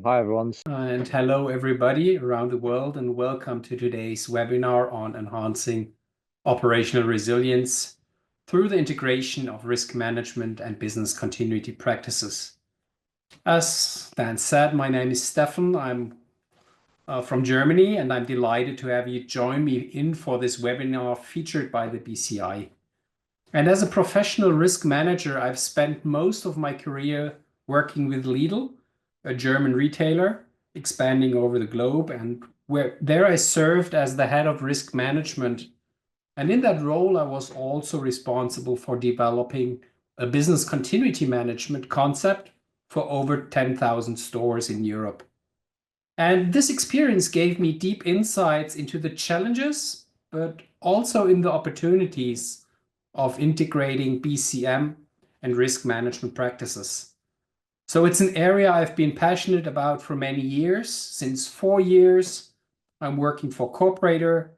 Hi everyone. And hello, everybody around the world, and welcome to today's webinar on enhancing operational resilience through the integration of risk management and business continuity practices. As Dan said, my name is Steffen. I'm from Germany, and I'm delighted to have you join me in for this webinar featured by the BCI. And as a professional risk manager, I've spent most of my career working with Lidl, a German retailer, expanding over the globe, and there I served as the head of risk management. And in that role, I was also responsible for developing a business continuity management concept for over 10,000 stores in Europe. And this experience gave me deep insights into the challenges, but also in the opportunities of integrating BCM and risk management practices. So it's an area I've been passionate about for many years. Since 4 years, I'm working for Corporator,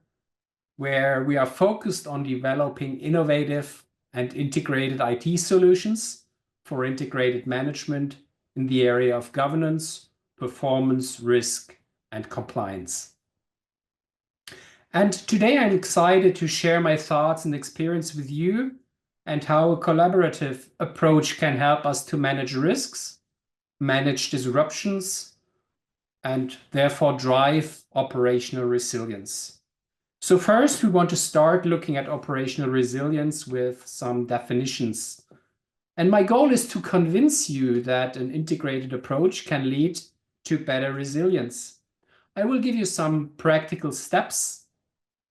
where we are focused on developing innovative and integrated IT solutions for integrated management in the area of governance, performance, risk, and compliance. And today I'm excited to share my thoughts and experience with you and how a collaborative approach can help us to manage risks, manage disruptions, and therefore drive operational resilience. So first, we want to start looking at operational resilience with some definitions. And my goal is to convince you that an integrated approach can lead to better resilience. I will give you some practical steps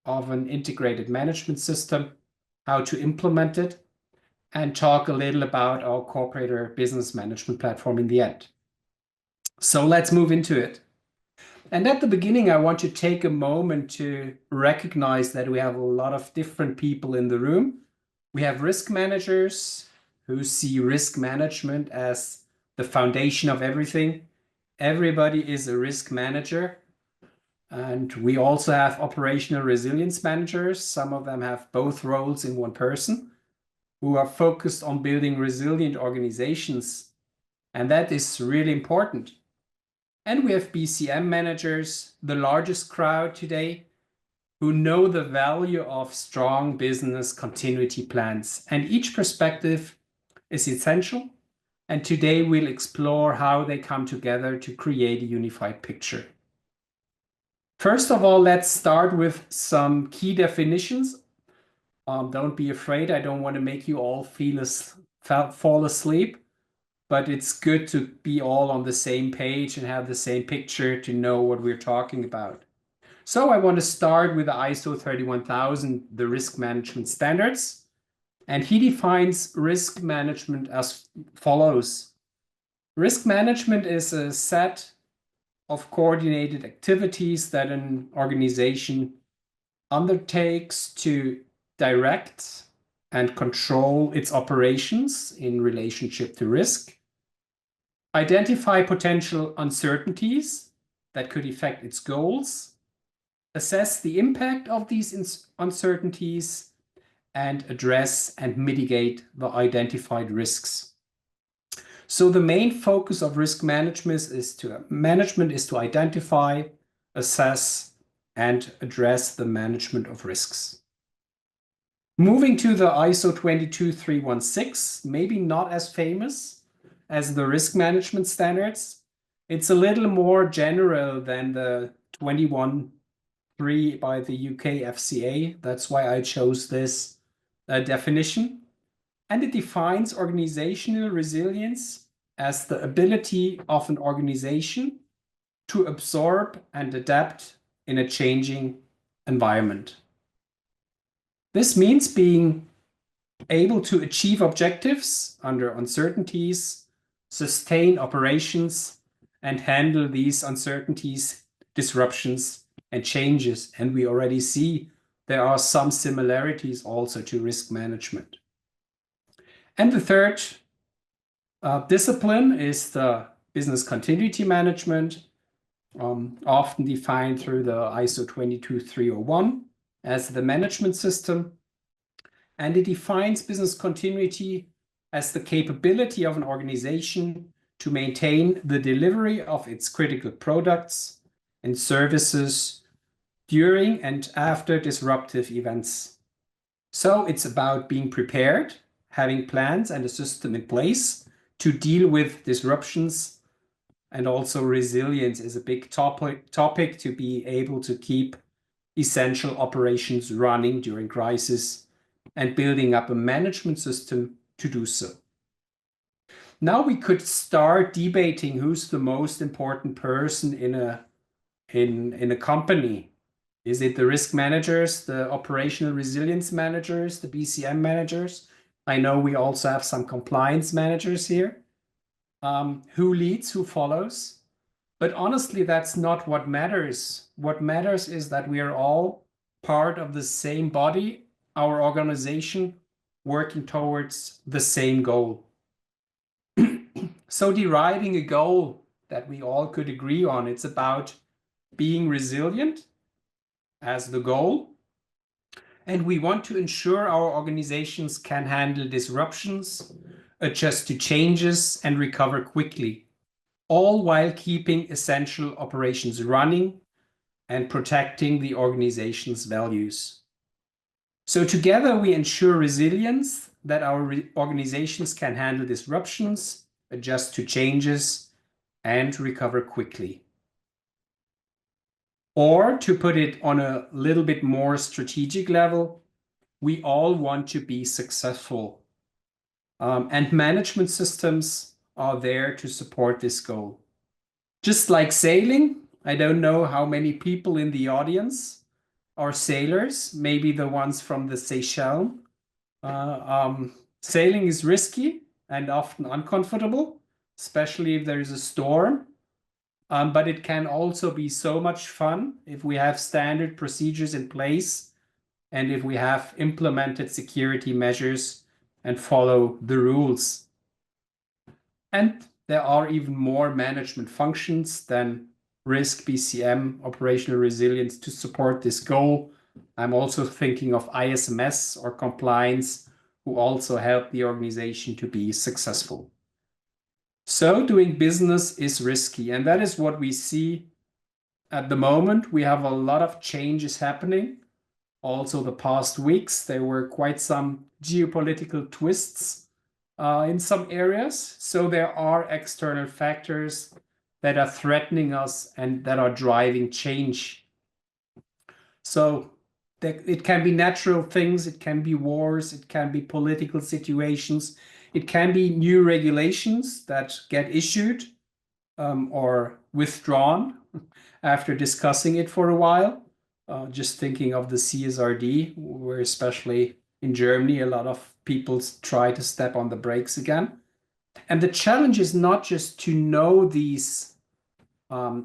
of an integrated management system, how to implement it, and talk a little about our Corporator business management platform in the end. So let's move into it. And at the beginning, I want to take a moment to recognize that we have a lot of different people in the room. We have risk managers who see risk management as the foundation of everything. Everybody is a risk manager. And we also have operational resilience managers. Some of them have both roles in one person, who are focused on building resilient organizations. And that is really important. And we have BCM managers, the largest crowd today, who know the value of strong business continuity plans. And each perspective is essential. And today we'll explore how they come together to create a unified picture. First of all, let's start with some key definitions. Don't be afraid. I don't want to make you all fall asleep, but it's good to be all on the same page and have the same picture to know what we're talking about. So I want to start with the ISO 31000, the risk management standards. And he defines risk management as follows. Risk management is a set of coordinated activities that an organization undertakes to direct and control its operations in relationship to risk, identify potential uncertainties that could affect its goals, assess the impact of these uncertainties, and address and mitigate the identified risks. So the main focus of risk management is to identify, assess, and address the management of risks. Moving to the ISO 22316, maybe not as famous as the risk management standards. It's a little more general than the 213 by the UK FCA. That's why I chose this definition. And it defines organizational resilience as the ability of an organization to absorb and adapt in a changing environment. This means being able to achieve objectives under uncertainties, sustain operations, and handle these uncertainties, disruptions, and changes. And we already see there are some similarities also to risk management. And the third discipline is the business continuity management, often defined through the ISO 22301 as the management system. And it defines business continuity as the capability of an organization to maintain the delivery of its critical products and services during and after disruptive events. So it's about being prepared, having plans and a system in place to deal with disruptions. And also resilience is a big topic to be able to keep essential operations running during crisis and building up a management system to do so. Now we could start debating who's the most important person in a company. Is it the risk managers, the operational resilience managers, the BCM managers? I know we also have some compliance managers here. Who leads, who follows? But honestly, that's not what matters. What matters is that we are all part of the same body, our organization, working towards the same goal. So deriving a goal that we all could agree on, it's about being resilient as the goal. And we want to ensure our organizations can handle disruptions, adjust to changes, and recover quickly, all while keeping essential operations running and protecting the organization's values. So together we ensure resilience, that our organizations can handle disruptions, adjust to changes, and recover quickly. Or to put it on a little bit more strategic level, we all want to be successful. And management systems are there to support this goal. Just like sailing, I don't know how many people in the audience are sailors, maybe the ones from the Seychelles. Sailing is risky and often uncomfortable, especially if there is a storm. But it can also be so much fun if we have standard procedures in place and if we have implemented security measures and follow the rules. And there are even more management functions than risk, BCM, operational resilience to support this goal. I'm also thinking of ISMS or compliance, who also help the organization to be successful. So doing business is risky, and that is what we see at the moment. We have a lot of changes happening. Also, the past weeks, there were quite some geopolitical twists in some areas. So there are external factors that are threatening us and that are driving change. So it can be natural things, it can be wars, it can be political situations, it can be new regulations that get issued or withdrawn after discussing it for a while. Just thinking of the CSRD, where especially in Germany, a lot of people try to step on the brakes again. And the challenge is not just to know these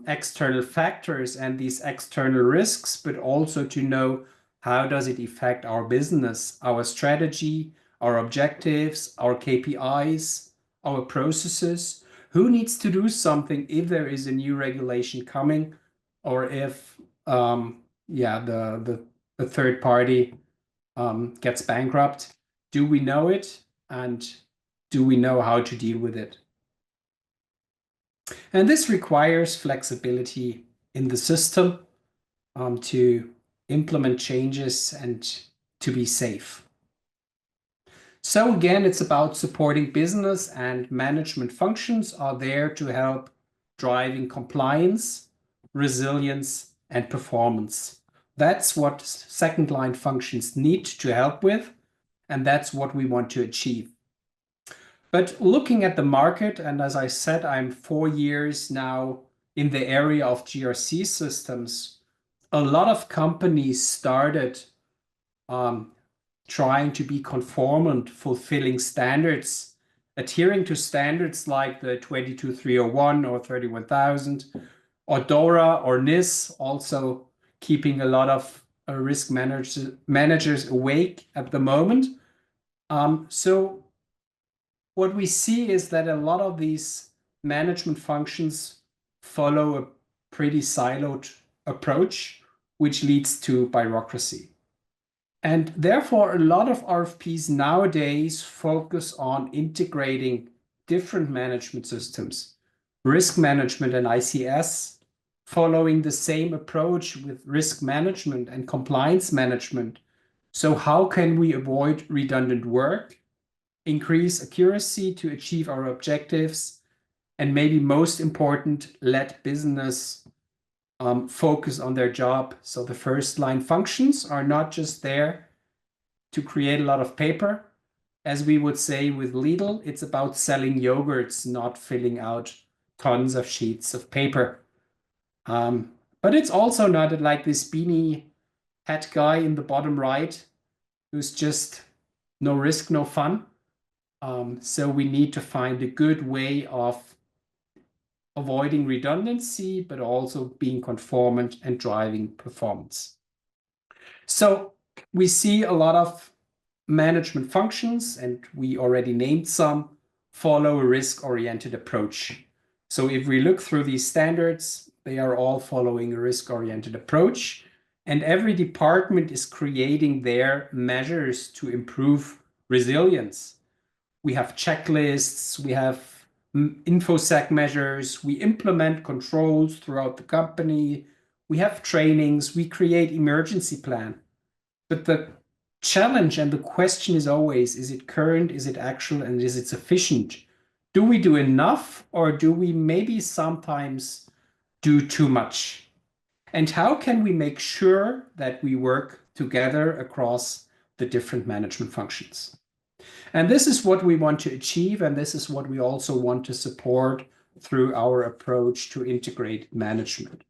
external factors and these external risks, but also to know how does it affect our business, our strategy, our objectives, our KPIs, our processes. Who needs to do something if there is a new regulation coming, or if the third party gets bankrupt? Do we know it, and do we know how to deal with it? And this requires flexibility in the system to implement changes and to be safe. So again, it's about supporting business, and management functions are there to help driving compliance, resilience, and performance. That's what second line functions need to help with, and that's what we want to achieve. But looking at the market, and as I said, I'm 4 years now in the area of GRC systems, a lot of companies started trying to be conformant, fulfilling standards, adhering to standards like the 22301 or 31000, or DORA or NIS, also keeping a lot of risk managers awake at the moment. So what we see is that a lot of these management functions follow a pretty siloed approach, which leads to bureaucracy. And therefore, a lot of RFPs nowadays focus on integrating different management systems, risk management and ICS, following the same approach with risk management and compliance management. So how can we avoid redundant work, increase accuracy to achieve our objectives, and maybe most important, let business focus on their job. So the first line functions are not just there to create a lot of paper. As we would say with Lidl, it's about selling yogurts, not filling out tons of sheets of paper. But it's also not like this beanie hat guy in the bottom right who's just no risk, no fun. So we need to find a good way of avoiding redundancy, but also being conformant and driving performance. So we see a lot of management functions, and we already named some, follow a risk-oriented approach. So if we look through these standards, they are all following a risk-oriented approach, and every department is creating their measures to improve resilience. We have checklists, we have InfoSec measures, we implement controls throughout the company, we have trainings, we create emergency plan. But the challenge and the question is always, is it current, is it actual, and is it sufficient? Do we do enough, or do we maybe sometimes do too much? And how can we make sure that we work together across the different management functions? And this is what we want to achieve, and this is what we also want to support through our approach to integrate management.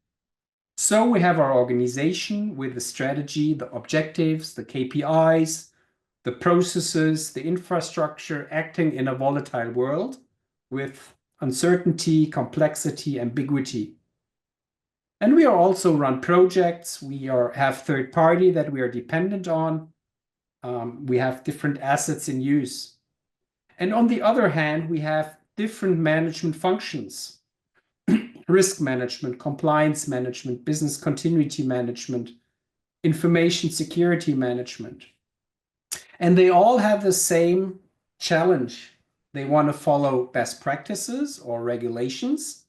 So we have our organization with the strategy, the objectives, the KPIs, the processes, the infrastructure acting in a volatile world with uncertainty, complexity, ambiguity. And we are also run projects. We have third party that we are dependent on. We have different assets in use. And on the other hand, we have different management functions, risk management, compliance management, business continuity management, information security management. And they all have the same challenge. They want to follow best practices or regulations.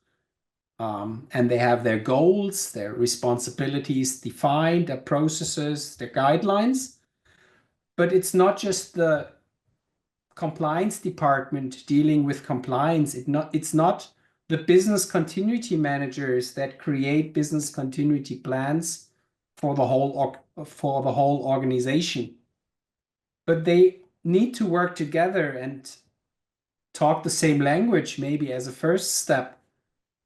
And they have their goals, their responsibilities defined, their processes, their guidelines. But it's not just the compliance department dealing with compliance. It's not the business continuity managers that create business continuity plans for the whole organization. But they need to work together and talk the same language, maybe as a first step.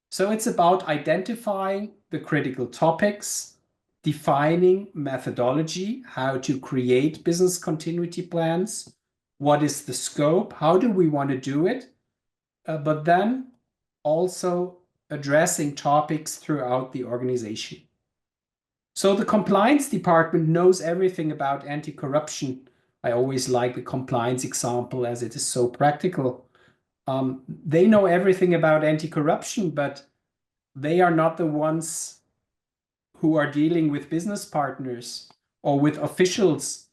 So it's about identifying the critical topics, defining methodology, how to create business continuity plans, what is the scope, how do we want to do it, but then also addressing topics throughout the organization. So the compliance department knows everything about anti-corruption. I always like the compliance example as it is so practical. They know everything about anti-corruption, but they are not the ones who are dealing with business partners or with officials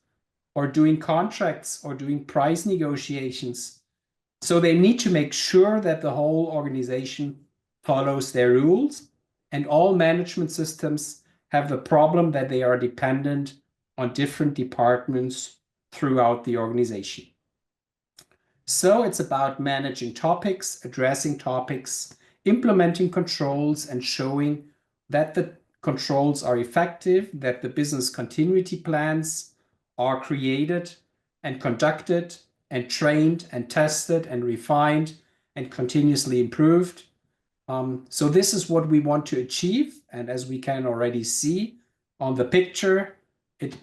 or doing contracts or doing price negotiations. So they need to make sure that the whole organization follows their rules, and all management systems have the problem that they are dependent on different departments throughout the organization. So it's about managing topics, addressing topics, implementing controls, and showing that the controls are effective, that the business continuity plans are created and conducted and trained and tested and refined and continuously improved. So this is what we want to achieve. And as we can already see on the picture, it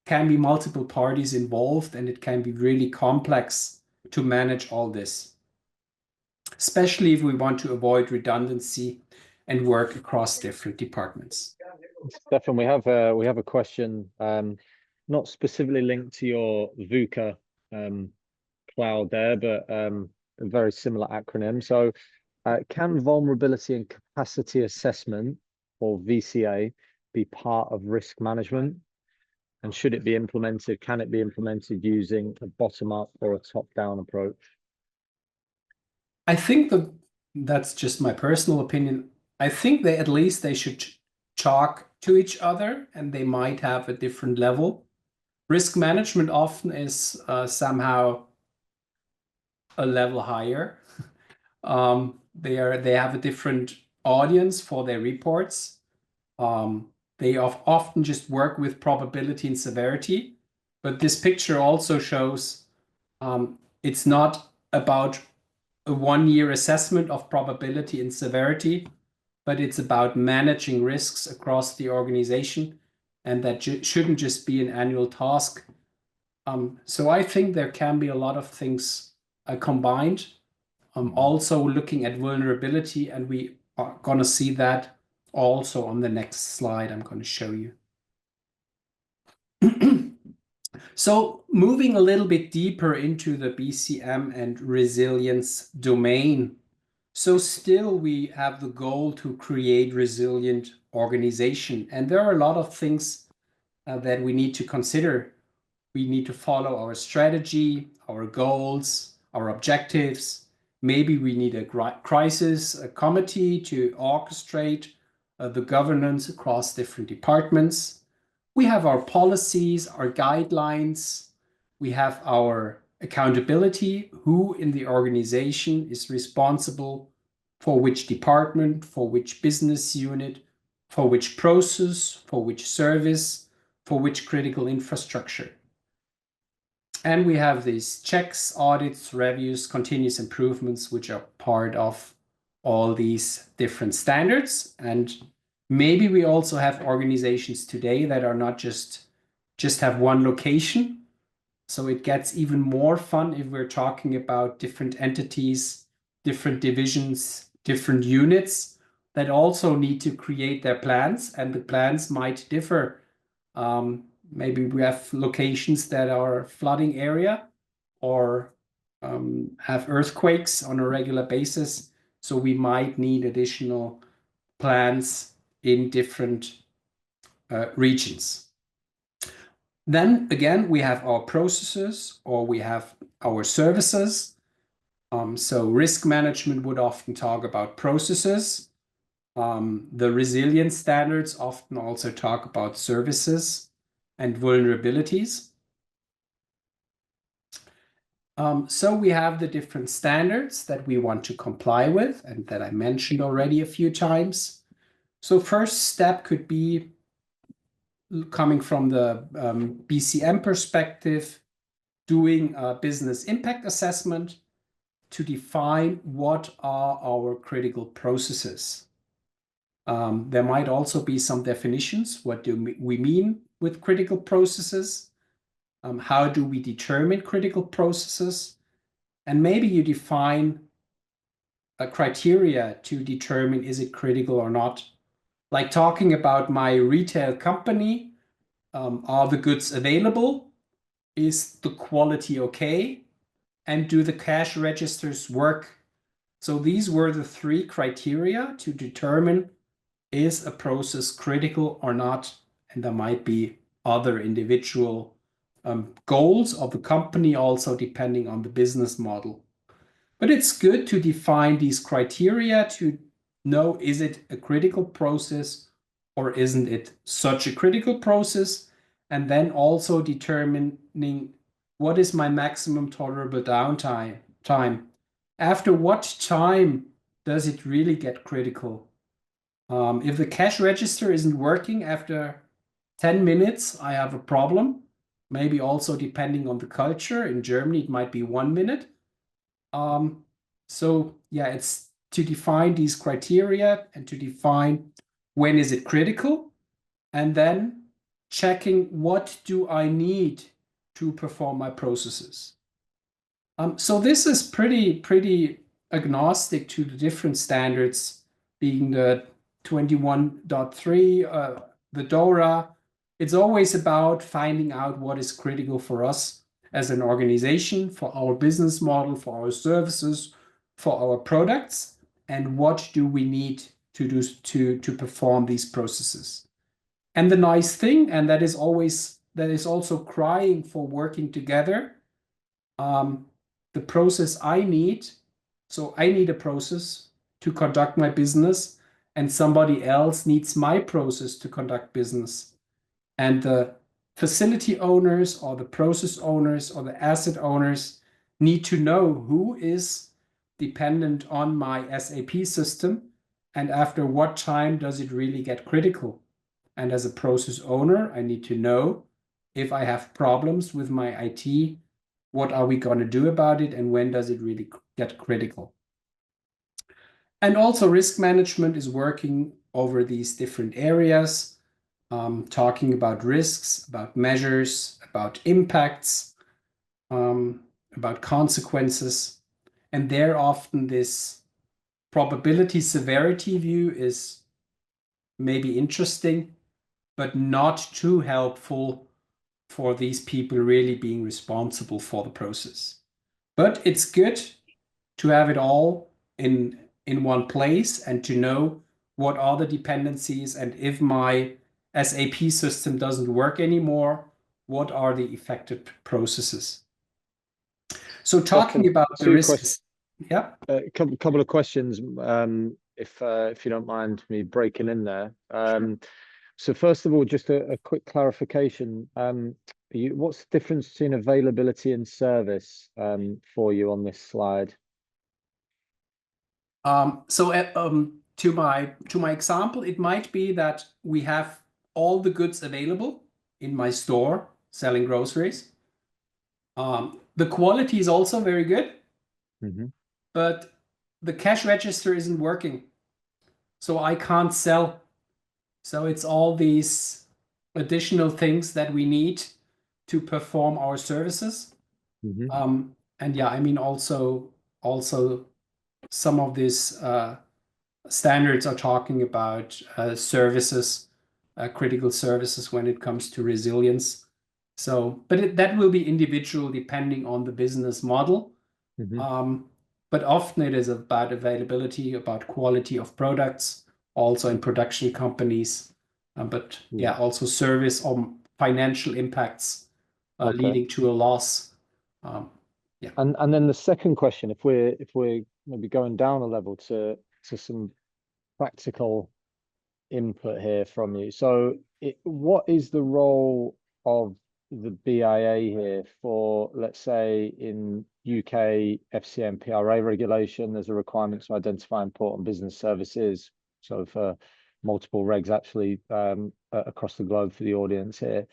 can be multiple parties involved, and it can be really complex to manage all this, especially if we want to avoid redundancy and work across different departments. Steffen, we have a question, not specifically linked to your VUCA cloud there, but a very similar acronym. So can vulnerability and capacity assessment, or VCA, be part of risk management? And should it be implemented? Can it be implemented using a bottom-up or a top-down approach? I think that's just my personal opinion. I think they at least they should talk to each other, and they might have a different level. Risk management often is somehow a level higher. They have a different audience for their reports. They often just work with probability and severity, but this picture also shows it's not about a 1-year assessment of probability and severity, but it's about managing risks across the organization, and that shouldn't just be an annual task. So I think there can be a lot of things combined. Also looking at vulnerability, and we are going to see that also on the next slide I'm going to show you. So moving a little bit deeper into the BCM and resilience domain. So still we have the goal to create resilient organization. And there are a lot of things that we need to consider. We need to follow our strategy, our goals, our objectives. Maybe we need a crisis committee to orchestrate the governance across different departments. We have our policies, our guidelines. We have our accountability, who in the organization is responsible for which department, for which business unit, for which process, for which service, for which critical infrastructure. And we have these checks, audits, reviews, continuous improvements, which are part of all these different standards. And maybe we also have organizations today that are not just have one location. So it gets even more fun if we're talking about different entities, different divisions, different units that also need to create their plans, and the plans might differ. Maybe we have locations that are flooding area or have earthquakes on a regular basis. So we might need additional plans in different regions. Then again, we have our processes or we have our services. So risk management would often talk about processes. The resilience standards often also talk about services and vulnerabilities. So we have the different standards that we want to comply with and that I mentioned already a few times. So first step could be coming from the BCM perspective, doing a business impact assessment to define what are our critical processes. There might also be some definitions. What do we mean with critical processes? How do we determine critical processes? And maybe you define a criteria to determine is it critical or not. Like talking about my retail company, are the goods available? Is the quality okay? And do the cash registers work? So these were the 3 criteria to determine is a process critical or not, and there might be other individual goals of the company also depending on the business model. But it's good to define these criteria to know, is it a critical process or isn't it such a critical process? And then also determining what is my maximum tolerable downtime. After what time does it really get critical? If the cash register isn't working after 10 minutes, I have a problem. Maybe also depending on the culture. In Germany, it might be 1 minute. So yeah, it's to define these criteria and to define when is it critical, and then checking what do I need to perform my processes. So this is pretty agnostic to the different standards, being the 21.3, the DORA. It's always about finding out what is critical for us as an organization, for our business model, for our services, for our products, and what do we need to do to perform these processes. And the nice thing, and that is also crying for working together, the process I need So I need a process to conduct my business, and somebody else needs my process to conduct business. And the facility owners or the process owners or the asset owners need to know who is dependent on my SAP system and after what time does it really get critical. And as a process owner, I need to know if I have problems with my IT, what are we going to do about it, and when does it really get critical. And also risk management is working over these different areas, talking about risks, about measures, about impacts, about consequences. And there often this probability severity view is maybe interesting, but not too helpful for these people really being responsible for the process. But it's good to have it all in one place and to know what are the dependencies, and if my SAP system doesn't work anymore, what are the affected processes. So talking Steffen, about the two risks, yeah. couple of questions, if you don't mind me breaking in there. So first of all, just a quick clarification. What's the difference between availability and service for you on this slide? To my example, it might be that we have all the goods available in my store selling groceries. The quality is also very good, but the cash register isn't working, so I can't sell. So it's all these additional things that we need to perform our services. And yeah, I mean also some of these standards are talking about services, critical services when it comes to resilience. So, but that will be individual depending on the business model. But often it is about availability, about quality of products, also in production companies. But yeah, also service or financial impacts leading to a loss. Yeah. And then the second question, if we're maybe going down a level to some practical input here from you. So what is the role of the BIA here for, let's say, in UK FCA PRA regulation, there's a requirement to identify important business services. So for multiple regs actually across the globe for the audience here.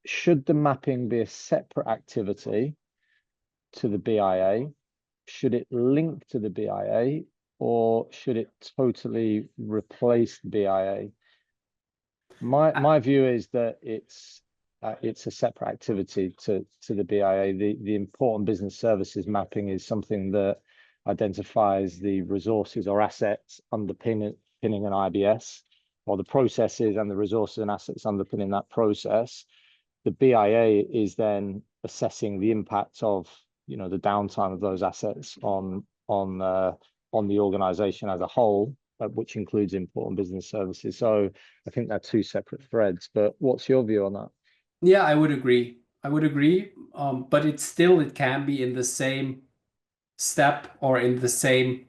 Should the mapping be a separate activity to the BIA? Should it link to the BIA, or should it totally replace the BIA? My view is that it's a separate activity to the BIA. The important business services mapping is something that identifies the resources or assets underpinning an IBS, or the processes and the resources and assets underpinning that process. The BIA is then assessing the impact of the downtime of those assets on the organization as a whole, which includes important business services. So I think they're two separate threads. But what's your view on that? Yeah, I would agree. But it can be in the same step or in the same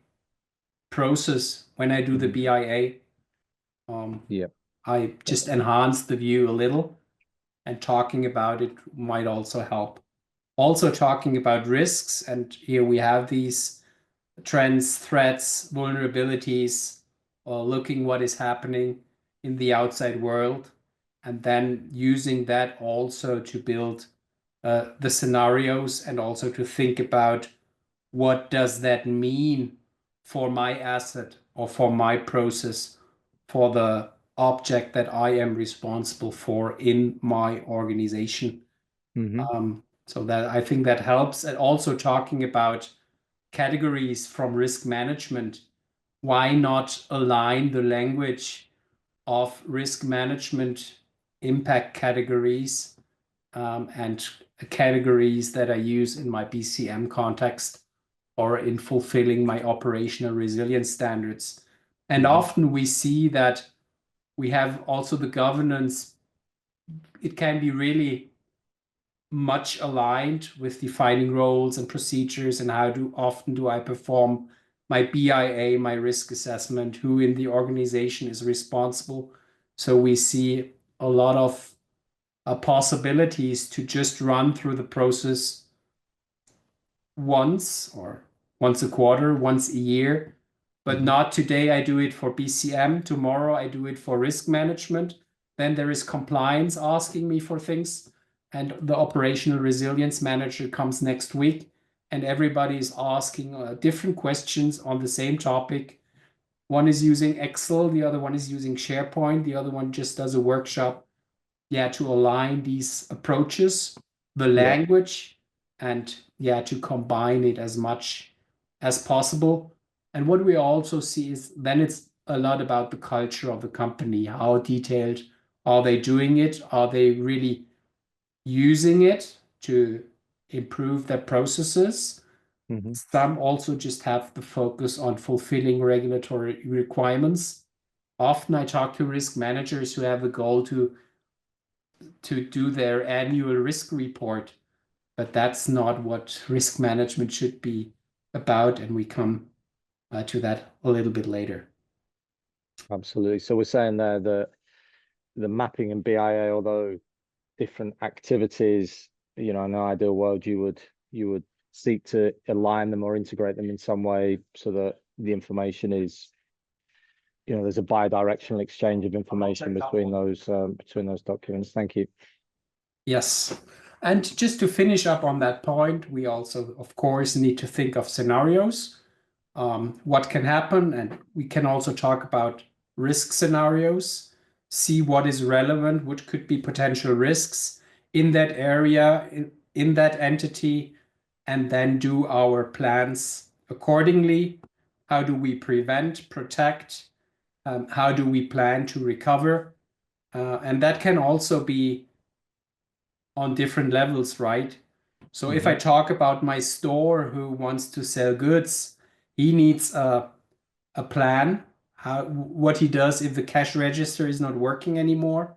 process when I do the BIA. I just enhance the view a little, and talking about it might also help. Also talking about risks, and here we have these trends, threats, vulnerabilities, or looking what is happening in the outside world, and then using that also to build the scenarios, and also to think about what does that mean for my asset or for my process, for the object that I am responsible for in my organization. So that I think that helps. And also talking about categories from risk management. Why not align the language of risk management impact categories and categories that I use in my BCM context or in fulfilling my operational resilience standards? And often we see that we have also the governance. It can be really much aligned with defining roles and procedures and how often do I perform my BIA, my risk assessment, who in the organization is responsible. So we see a lot of possibilities to just run through the process once or once a quarter, once a year, but not today I do it for BCM, tomorrow I do it for risk management. Then there is compliance asking me for things, and the operational resilience manager comes next week, and everybody is asking different questions on the same topic. One is using Excel, the other one is using SharePoint, the other one just does a workshop, to align these approaches, the language, and to combine it as much as possible. And what we also see is then it's a lot about the culture of the company. How detailed are they doing it? Are they really using it to improve their processes? Some also just have the focus on fulfilling regulatory requirements. Often I talk to risk managers who have a goal to do their annual risk report, but that's not what risk management should be about, and we come to that a little bit later. Absolutely. So we're saying there that the mapping and BIA, although different activities, in an ideal world, you would seek to align them or integrate them in some way so that the information is, there's a bi-directional exchange of information between those documents. Thank you. Yes. And just to finish up on that point, we also, of course, need to think of scenarios, what can happen, and we can also talk about risk scenarios, see what is relevant, what could be potential risks in that area, in that entity, and then do our plans accordingly. How do we prevent, protect? How do we plan to recover? And that can also be on different levels, right? So if I talk about my store who wants to sell goods, he needs a plan, what he does if the cash register is not working anymore.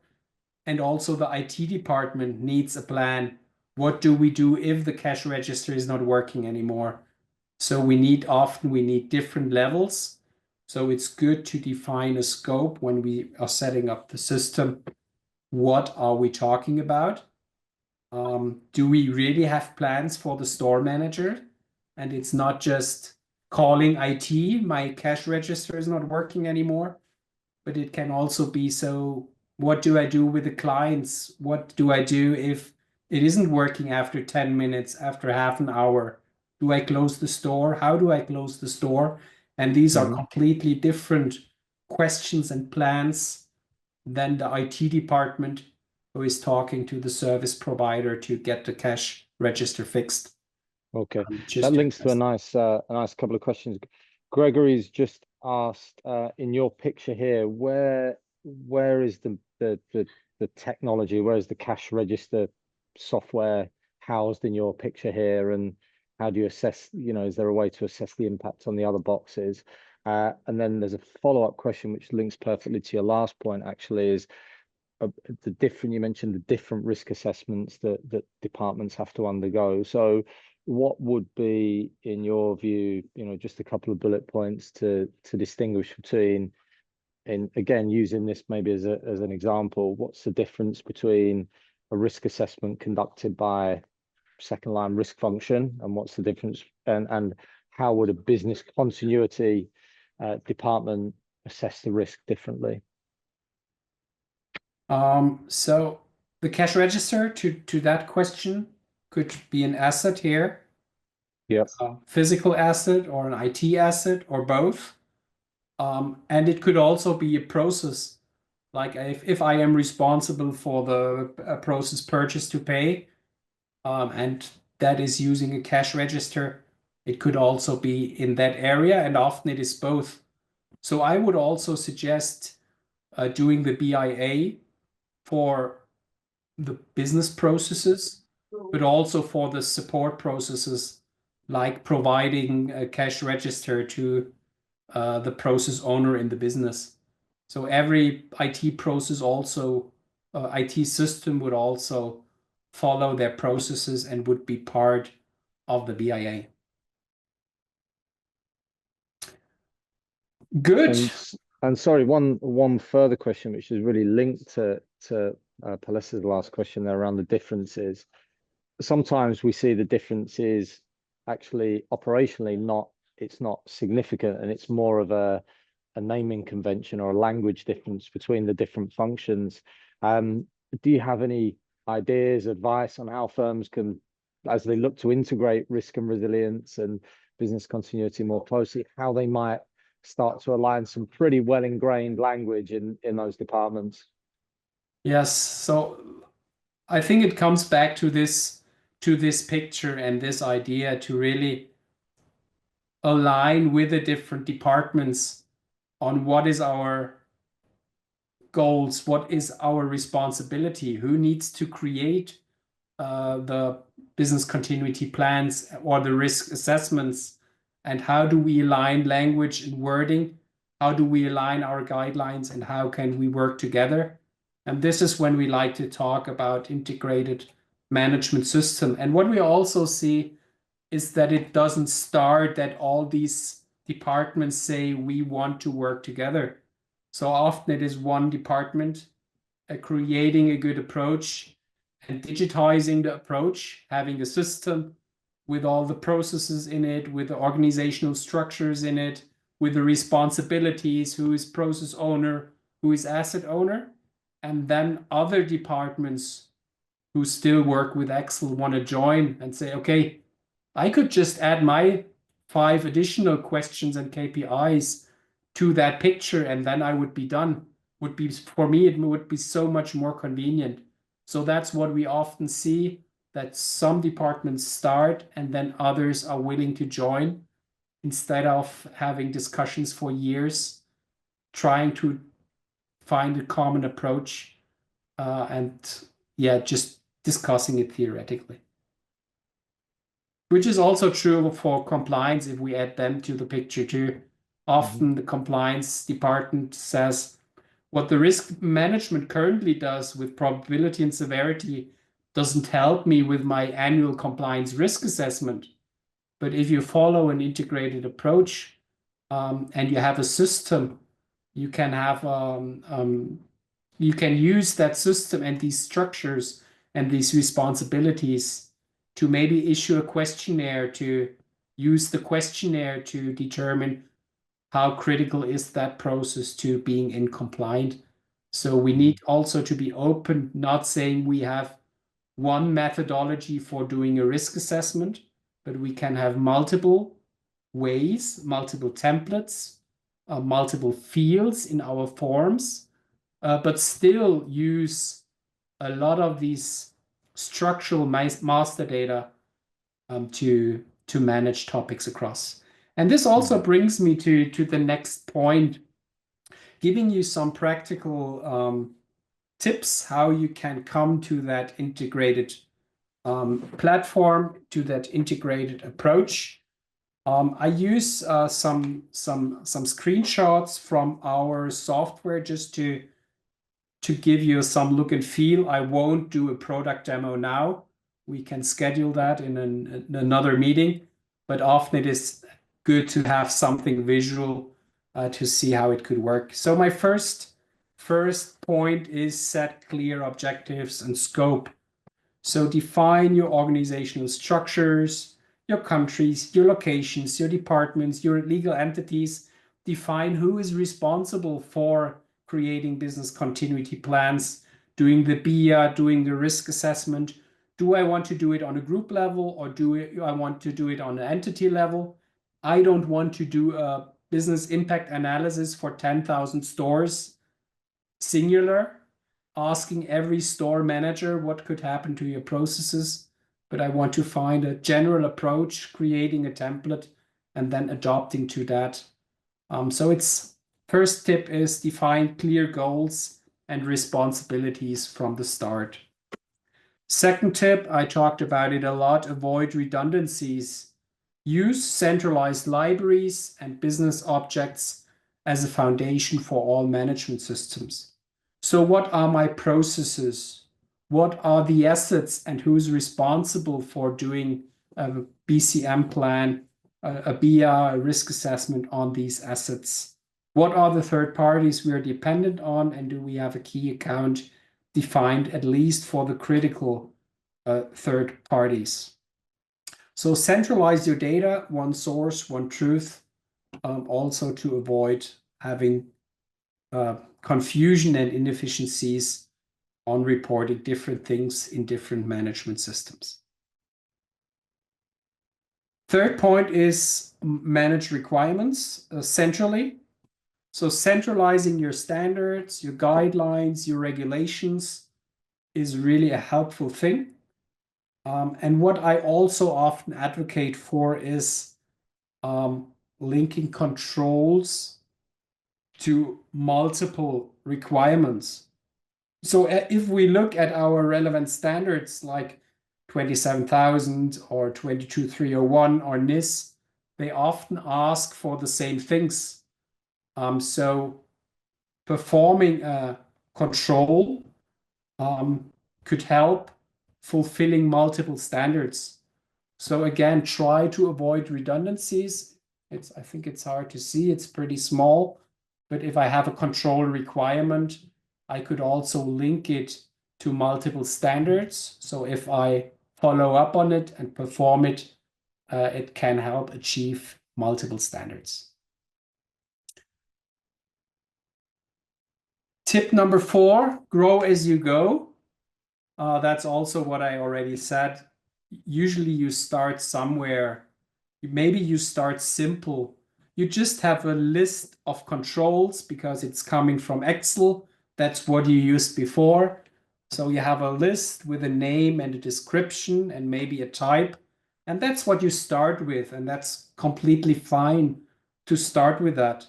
And also the IT department needs a plan. What do we do if the cash register is not working anymore? So we need different levels. So it's good to define a scope when we are setting up the system. What are we talking about? Do we really have plans for the store manager? And it's not just calling IT, my cash register is not working anymore, but it can also be, so what do I do with the clients? What do I do if it isn't working after 10 minutes, after half an hour? Do I close the store? How do I close the store? And these are completely different questions and plans than the IT department who is talking to the service provider to get the cash register fixed. Okay, that links to a nice couple of questions. Gregory's just asked, in your picture here, where is the technology? Where is the cash register software housed in your picture here? And how do you assess, is there a way to assess the impact on the other boxes? And then there's a follow-up question which links perfectly to your last point, actually, is you mentioned the different risk assessments that departments have to undergo. So what would be, in your view, just a couple of bullet points to distinguish between, and again, using this maybe as an example, what's the difference between a risk assessment conducted by second line risk function, and what's the difference, and how would a business continuity department assess the risk differently? So the cash register, to that question, could be an asset here. Yep. A physical asset or an IT asset or both. And it could also be a process. Like if I am responsible for the process purchase to pay, and that is using a cash register, it could also be in that area, and often it is both. So I would also suggest doing the BIA for the business processes, but also for the support processes, like providing a cash register to the process owner in the business. So every IT process also, IT system would also follow their processes and would be part of the BIA. Good. And sorry, one further question, which is really linked to Palessa's last question there around the differences. Sometimes we see the differences actually operationally it's not significant, and it's more of a naming convention or a language difference between the different functions. Do you have any ideas, advice on how firms can, as they look to integrate risk and resilience and business continuity more closely, how they might start to align some pretty well ingrained language in those departments? Yes, so I think it comes back to this picture and this idea to really align with the different departments on what is our goals, what is our responsibility, who needs to create the business continuity plans or the risk assessments, and how do we align language and wording, how do we align our guidelines, and how can we work together. And this is when we like to talk about integrated management system. And what we also see is that it doesn't start that all these departments say we want to work together. So often it is one department creating a good approach and digitizing the approach, having a system with all the processes in it, with the organizational structures in it, with the responsibilities, who is process owner, who is asset owner. And then other departments who still work with Excel want to join and say, okay, I could just add my 5 additional questions and KPIs to that picture, and then I would be done. For me, it would be so much more convenient. So that's what we often see, that some departments start and then others are willing to join instead of having discussions for years, trying to find a common approach and just discussing it theoretically. Which is also true for compliance if we add them to the picture too. Often the compliance department says, what the risk management currently does with probability and severity doesn't help me with my annual compliance risk assessment. But if you follow an integrated approach and you have a system, you can have you can use that system and these structures and these responsibilities to maybe issue a questionnaire, to use the questionnaire to determine how critical is that process to being in compliant. So we need also to be open, not saying we have one methodology for doing a risk assessment, but we can have multiple ways, multiple templates, multiple fields in our forms, but still use a lot of these structural master data to manage topics across. And this also brings me to the next point, giving you some practical tips how you can come to that integrated platform, to that integrated approach. I use some screenshots from our software just to give you some look and feel. I won't do a product demo now. We can schedule that in another meeting, but often it is good to have something visual to see how it could work. So my first point is set clear objectives and scope. So define your organizational structures, your countries, your locations, your departments, your legal entities. Define who is responsible for creating business continuity plans, doing the BIA, doing the risk assessment. Do I want to do it on a group level, or do I want to do it on an entity level? I don't want to do a business impact analysis for 10,000 stores, singular, asking every store manager what could happen to your processes. But I want to find a general approach, creating a template, and then adopting to that. So it's first tip is define clear goals and responsibilities from the start. Second tip, I talked about it a lot, avoid redundancies. Use centralized libraries and business objects as a foundation for all management systems. So what are my processes? what are the assets and who's responsible for doing a BCM plan, a BIA, a risk assessment on these assets. What are the third parties we are dependent on, and do we have a key account defined at least for the critical third parties? So centralize your data, one source, one truth, also to avoid having confusion and inefficiencies on reporting different things in different management systems. Third point is manage requirements centrally. So centralizing your standards, your guidelines, your regulations is really a helpful thing. And what I also often advocate for is linking controls to multiple requirements. So if we look at our relevant standards like 27,000 or 22301 or NIS, they often ask for the same things. So performing a control could help fulfilling multiple standards. So again, try to avoid redundancies. I think it's hard to see, it's pretty small, but if I have a control requirement, I could also link it to multiple standards. So if I follow up on it and perform it, it can help achieve multiple standards. Tip number 4, grow as you go. That's also what I already said. Usually you start somewhere. Maybe you start simple. You just have a list of controls because it's coming from Excel. That's what you used before. So you have a list with a name and a description and maybe a type. And that's what you start with. And that's completely fine to start with that.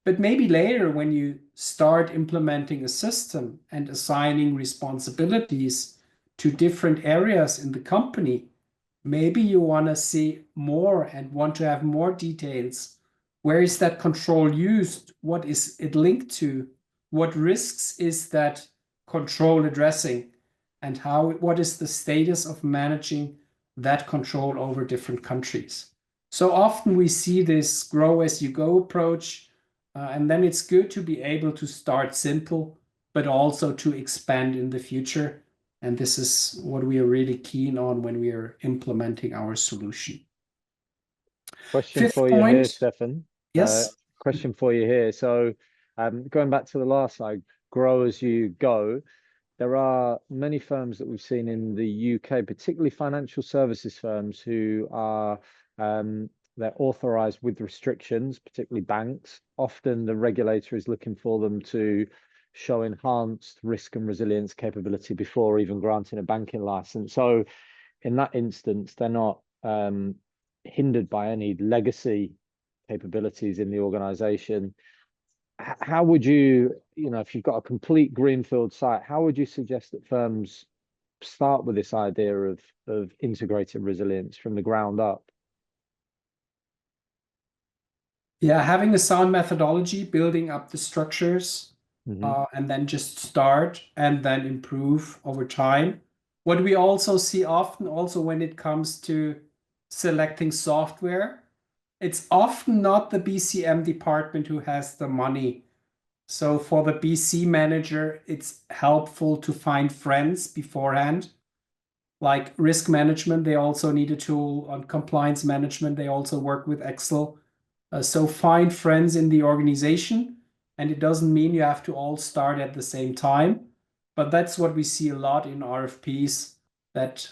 But maybe later when you start implementing a system and assigning responsibilities to different areas in the company, maybe you want to see more and want to have more details. Where is that control used? What is it linked to? What risks is that control addressing? And what is the status of managing that control over different countries? So often we see this grow as you go approach. And then it's good to be able to start simple, but also to expand in the future. And this is what we are really keen on when we are implementing our solution. Question Fifth for you here, point, Steffen. yes. Question for you here. So, going back to the last slide, grow as you go. There are many firms that we've seen in the UK, particularly financial services firms, who are they're authorized with restrictions, particularly banks. Often the regulator is looking for them to show enhanced risk and resilience capability before even granting a banking license. So in that instance, they're not hindered by any legacy capabilities in the organization. How would you, if you've got a complete greenfield site, how would you suggest that firms start with this idea of integrated resilience from the ground up? Yeah, having a sound methodology, building up the structures, and then just start and then improve over time. What we also see often, also when it comes to selecting software, it's often not the BCM department who has the money. So for the BC manager, it's helpful to find friends beforehand. Like risk management, they also need a tool. On compliance management, they also work with Excel. So find friends in the organization, and it doesn't mean you have to all start at the same time, but that's what we see a lot in RFPs, that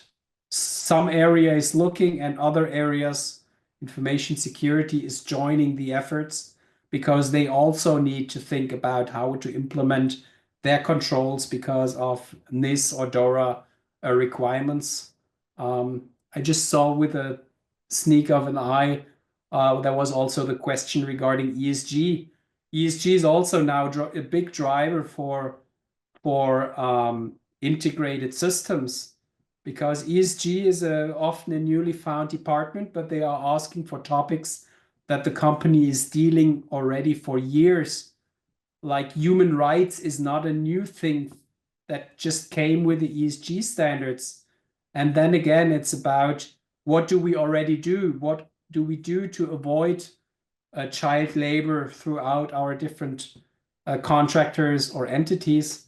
some area is looking and other areas, information security, is joining the efforts because they also need to think about how to implement their controls because of NIS or DORA requirements. I just saw with a sneak of an eye, there was also the question regarding ESG. ESG is also now a big driver for integrated systems because ESG is often a newly found department, but they are asking for topics that the company is dealing already for years. Like human rights is not a new thing that just came with the ESG standards. And then again, it's about what do we already do? What do we do to avoid child labor throughout our different contractors or entities?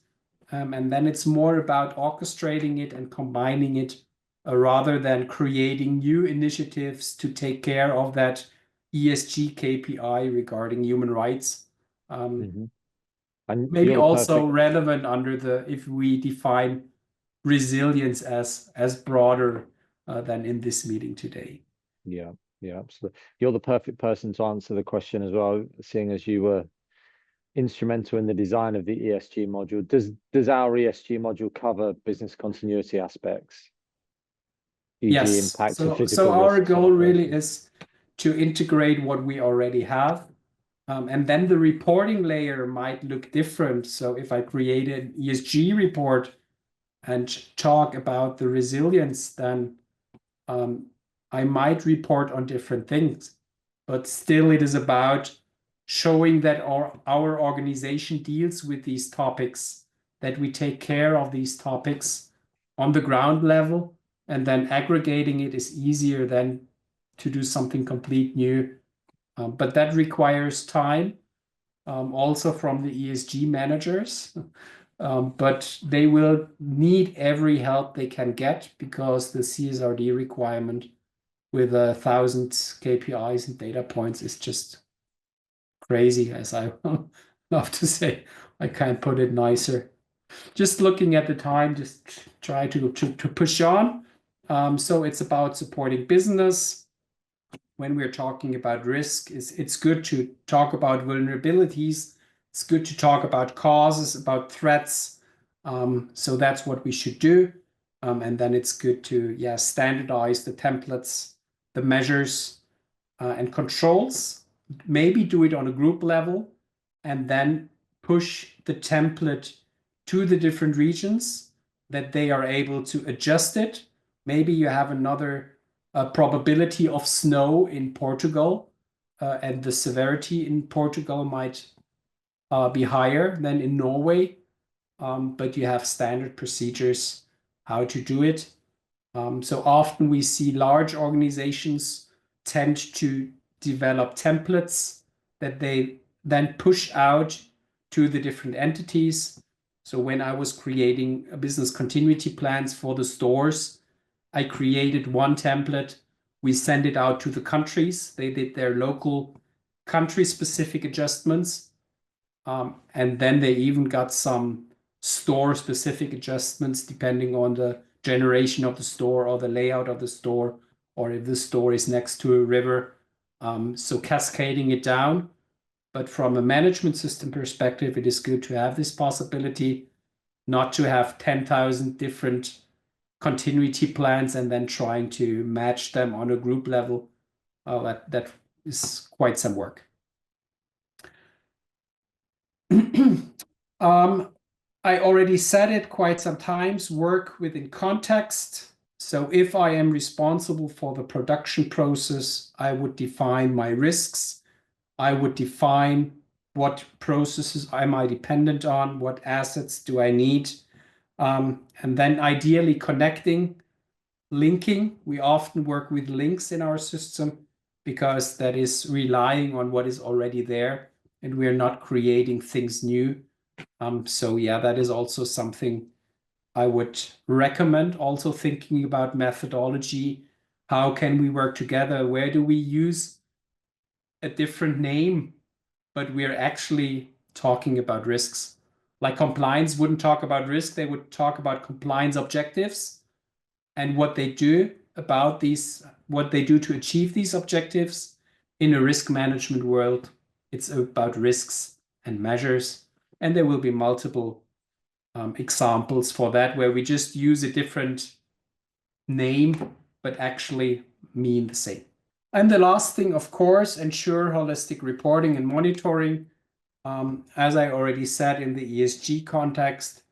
And then it's more about orchestrating it and combining it rather than creating new initiatives to take care of that ESG KPI regarding human rights. And Maybe you're the also perfect. relevant under if we define resilience as broader than in this meeting today. Yeah, yeah, absolutely. You're the perfect person to answer the question as well, seeing as you were instrumental in the design of the ESG module. Does our ESG module cover business continuity aspects, e.g., Yes. impact to So physical our risks on goal really operations? is to integrate what we already have. And then the reporting layer might look different. So if I create an ESG report and talk about the resilience, then I might report on different things. But still, it is about showing that our organization deals with these topics, that we take care of these topics on the ground level, and then aggregating it is easier than to do something complete new. But that requires time, also from the ESG managers. But they will need every help they can get because the CSRD requirement with 1,000 KPIs and data points is just crazy, as I love to say. I can't put it nicer. Just looking at the time, just try to push on. So it's about supporting business. When we're talking about risk, it's good to talk about vulnerabilities. It's good to talk about causes, about threats. So that's what we should do. And then it's good to, standardize the templates, the measures, and controls. Maybe do it on a group level and then push the template to the different regions that they are able to adjust it. Maybe you have another probability of snow in Portugal, and the severity in Portugal might be higher than in Norway, but you have standard procedures how to do it. So often we see large organizations tend to develop templates that they then push out to the different entities. So when I was creating a business continuity plans for the stores, I created one template. We send it out to the countries. They did their local country-specific adjustments. And then they even got some store-specific adjustments depending on the generation of the store or the layout of the store, or if the store is next to a river. So cascading it down. But from a management system perspective, it is good to have this possibility, not to have 10,000 different continuity plans and then trying to match them on a group level. That is quite some work. I already said it quite some times, work within context. So if I am responsible for the production process, I would define my risks. I would define what processes am I dependent on, what assets do I need, and then ideally connecting, linking. We often work with links in our system because that is relying on what is already there, and we're not creating things new. So yeah, that is also something I would recommend. Also thinking about methodology. How can we work together? Where do we use a different name, but we're actually talking about risks? Like compliance wouldn't talk about risk, they would talk about compliance objectives and what they do about these, what they do to achieve these objectives. In a risk management world, it's about risks and measures. And there will be multiple examples for that where we just use a different name, but actually mean the same. And the last thing, of course, ensure holistic reporting and monitoring. As I already said in the ESG context,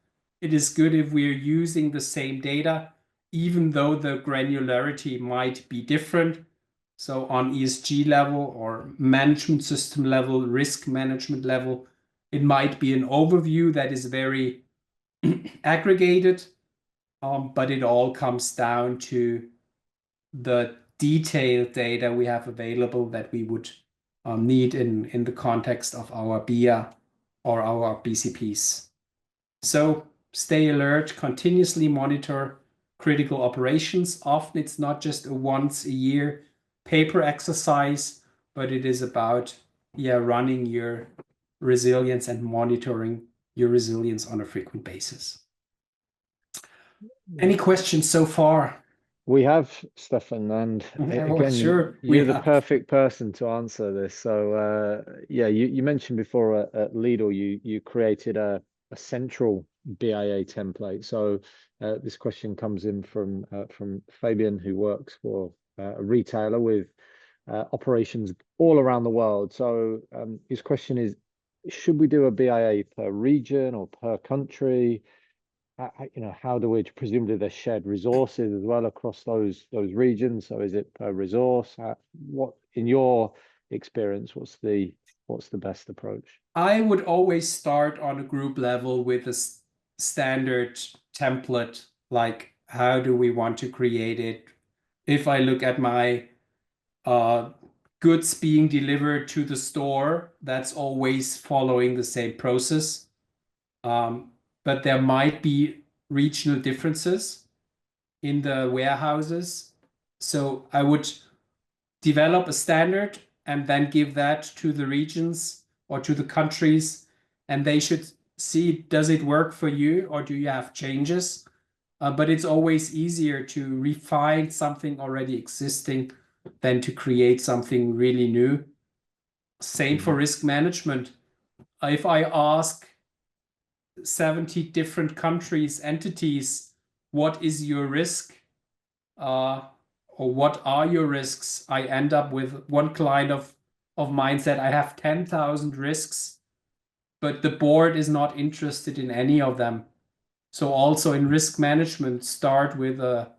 it is good if we're using the same data, even though the granularity might be different. So on ESG level or management system level, risk management level, it might be an overview that is very aggregated, but it all comes down to the detailed data we have available that we would need in the context of our BIA or our BCPs. So stay alert, continuously monitor critical operations. Often it's not just a once a year paper exercise, but it is about running your resilience and monitoring your resilience on a frequent basis. Any questions so far? We have, Stefan, and again, Sure, you're the perfect person to answer this. So, yeah, you mentioned before at Lidl, you created a central BIA template. So, this question comes in from Fabian, who works for a retailer with operations all around the world. So, his question is, should we do a BIA per region or per country? How do we, presumably there's shared resources as well across those regions? So is it per resource? What, in your experience, what's the best approach? I would always start on a group level with a standard template, like how do we want to create it? If I look at my goods being delivered to the store, that's always following the same process. But there might be regional differences in the warehouses. So I would develop a standard and then give that to the regions or to the countries, and they should see, does it work for you or do you have changes? But it's always easier to refine something already existing than to create something really new. Same for risk management. If I ask 70 different countries, entities, what is your risk? Or what are your risks? I end up with one client of mine said, I have 10,000 risks, but the board is not interested in any of them. So also in risk management, start with a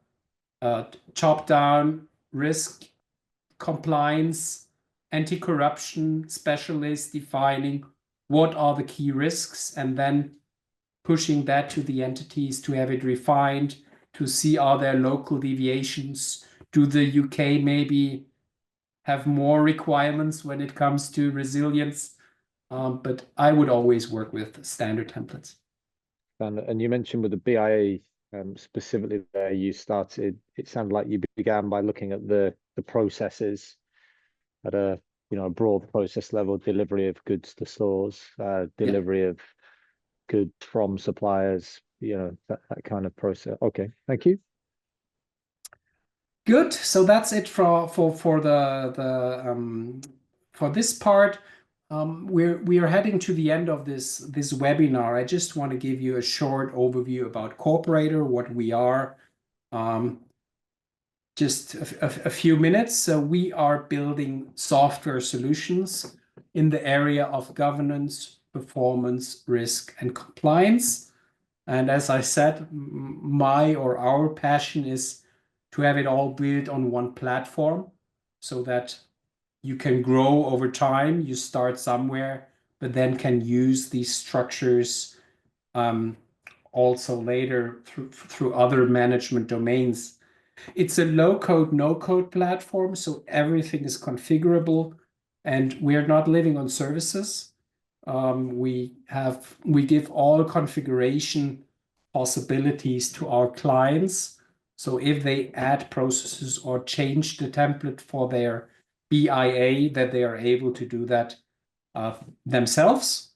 top-down risk compliance, anti-corruption specialist defining what are the key risks, and then pushing that to the entities to have it refined, to see are there local deviations. Do the UK maybe have more requirements when it comes to resilience? But I would always work with standard templates. And you mentioned with the BIA specifically there, you started, it sounded like you began by looking at the processes at a broad process level, delivery of goods to stores, delivery of goods from suppliers, that kind of process. Okay, thank you. Good. So that's it for this part. We are heading to the end of this webinar. I just want to give you a short overview about Corporator, what we are. Just a few minutes. So we are building software solutions in the area of governance, performance, risk, and compliance. And as I said, my or our passion is to have it all built on one platform so that you can grow over time. You start somewhere, but then can use these structures also later through other management domains. It's a low-code, no-code platform, so everything is configurable, and we're not living on services. We give all configuration possibilities to our clients. So if they add processes or change the template for their BIA, that they are able to do that themselves.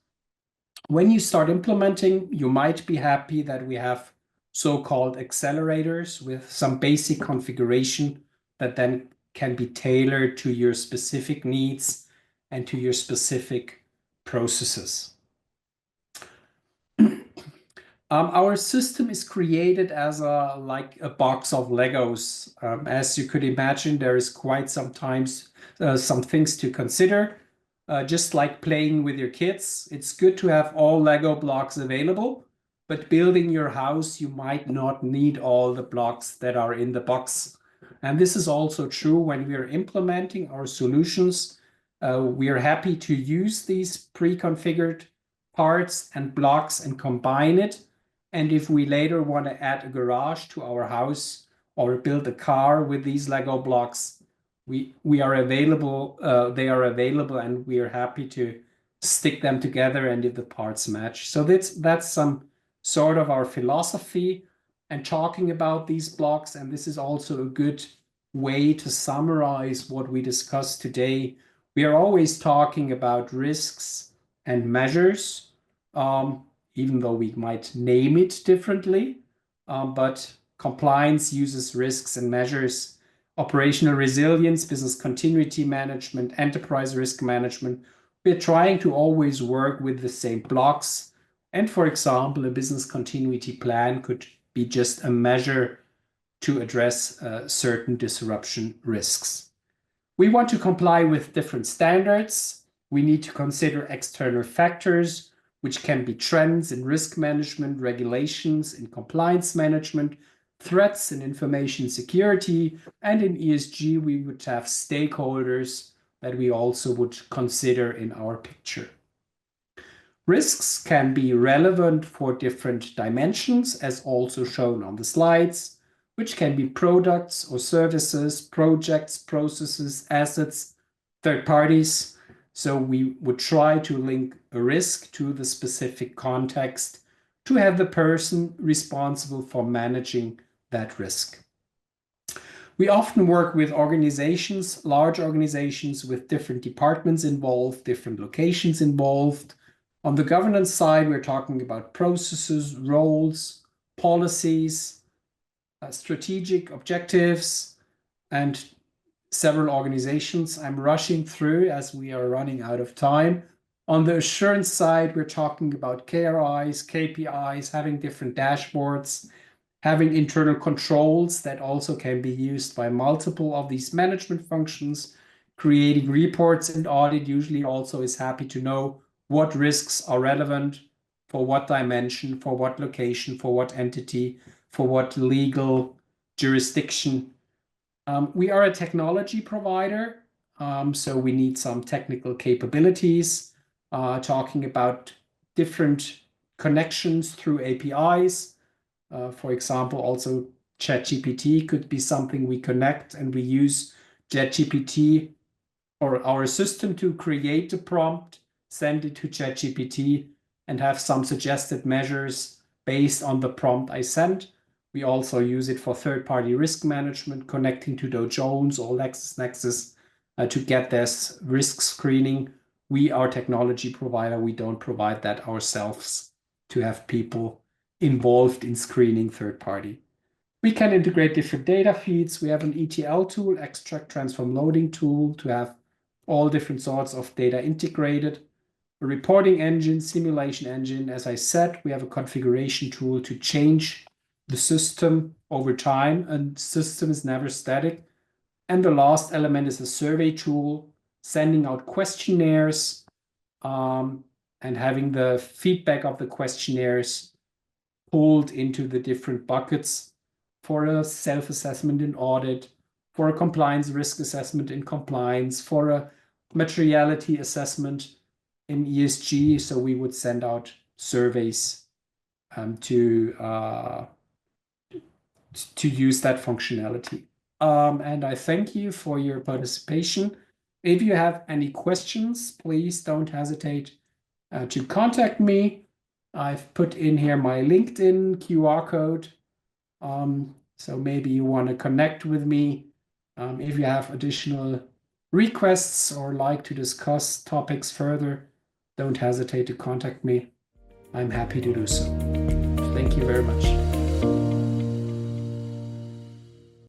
When you start implementing, you might be happy that we have so-called accelerators with some basic configuration that then can be tailored to your specific needs and to your specific processes. Our system is created as like a box of Legos. As you could imagine, there is quite sometimes some things to consider. Just like playing with your kids, it's good to have all Lego blocks available, but building your house, you might not need all the blocks that are in the box. And this is also true when we are implementing our solutions. We are happy to use these pre-configured parts and blocks and combine it. And if we later want to add a garage to our house or build a car with these Lego blocks, we are available, they are available, and we are happy to stick them together and if the parts match. So that's some sort of our philosophy and talking about these blocks. And this is also a good way to summarize what we discussed today. We are always talking about risks and measures, even though we might name it differently, but compliance uses risks and measures. Operational resilience, business continuity management, enterprise risk management. We're trying to always work with the same blocks. And for example, a business continuity plan could be just a measure to address certain disruption risks. We want to comply with different standards. We need to consider external factors, which can be trends in risk management, regulations in compliance management, threats in information security, and in ESG, we would have stakeholders that we also would consider in our picture. Risks can be relevant for different dimensions, as also shown on the slides, which can be products or services, projects, processes, assets, third parties. So we would try to link a risk to the specific context to have the person responsible for managing that risk. We often work with organizations, large organizations with different departments involved, different locations involved. On the governance side, we're talking about processes, roles, policies, strategic objectives, and several organizations. I'm rushing through as we are running out of time. On the assurance side, we're talking about KRIs, KPIs, having different dashboards, having internal controls that also can be used by multiple of these management functions, creating reports, and audit usually also is happy to know what risks are relevant for what dimension, for what location, for what entity, for what legal jurisdiction. We are a technology provider, so we need some technical capabilities, talking about different connections through APIs. For example, also ChatGPT could be something we connect, and we use ChatGPT or our system to create a prompt, send it to ChatGPT, and have some suggested measures based on the prompt I sent. We also use it for third-party risk management, connecting to Dow Jones or LexisNexis to get this risk screening. We are a technology provider. We don't provide that ourselves to have people involved in screening third party. We can integrate different data feeds. We have an ETL tool, extract, transform, loading tool, to have all different sorts of data integrated. A reporting engine, simulation engine. As I said, we have a configuration tool to change the system over time, and system is never static. And the last element is a survey tool, sending out questionnaires and having the feedback of the questionnaires pulled into the different buckets for a self-assessment in audit, for a compliance risk assessment in compliance, for a materiality assessment in ESG. So we would send out surveys to use that functionality. And I thank you for your participation. If you have any questions, please don't hesitate to contact me. I've put in here my LinkedIn QR code. So maybe you want to connect with me. If you have additional requests or like to discuss topics further, don't hesitate to contact me. I'm happy to do so. Thank you very much.